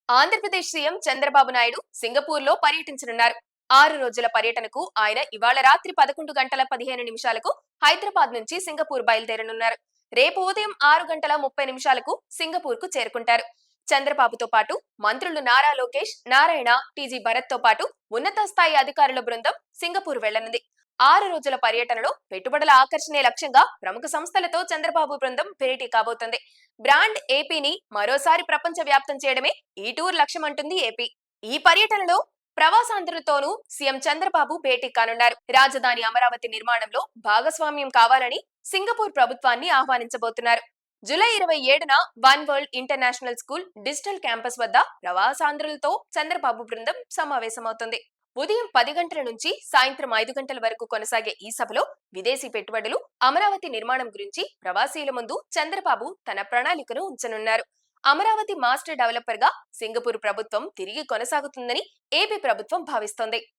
Andhra Pradesh CM Chandrababu Naidu Singapore లో పర్యటించనున్నారు. 6 రోజుల పర్యటనకు ఆయన ఇవాళ రాత్రి 11 గంటల 15 నిమిషాలకు హైదరాబాద్ నుంచి సింగపూర్ బయలుదేరనున్నారు. రేపు ఉదయం 6 గంటల 30 నిమిషాలకు సింగపూర్ కు చేరుకుంటారు. చంద్రబాబుతో పాటు మంత్రులు నారా లోకేష్, నారాయణ, టీజీ భరత్ తో పాటు ఉన్నత స్థాయి అధికారుల బృందం సింగపూర్ వెళ్లనుంది. 6 రోజుల పర్యటనలో పెట్టుబడుల ఆకర్షణే లక్ష్యంగా ప్రముఖ సంస్థలతో చంద్రబాబు బృందం భేటీ కాబోతుంది. బ్రాండ్ ఏపీని మరోసారి ప్రపంచ వ్యాప్తం చేయడమే ఈ టూర్ లక్ష్యమంటుంది ఏపీ. ఈ పర్యటనలో ప్రవాసాంధ్రులతోనూ సీఎం చంద్రబాబు భేటీ కానున్నారు. రాజధాని అమరావతి నిర్మాణంలో భాగస్వామ్యం కావాలని సింగపూర్ ప్రభుత్వాన్ని ఆహ్వానించబోతున్నారు. జూలై 27న one world international school digital campus వద్ద ప్రవాసాంధ్రులతో చంద్రబాబు బృందం సమావేశమవుతుంది. ఉదయం 10 గంటల నుంచి సాయంత్రం 5 గంటల వరకు కొనసాగే ఈ సభలో విదేశీ పెట్టుబడులు, అమరావతి నిర్మాణం గురించి ప్రవాసీల ముందు చంద్రబాబు తన ప్రణాళికను ఉంచనున్నారు. అమరావతి మాస్టర్ డెవలపర్ గా సింగపూర్ ప్రభుత్వం తిరిగి కొనసాగుతుందని ఏపీ ప్రభుత్వం భావిస్తోంది.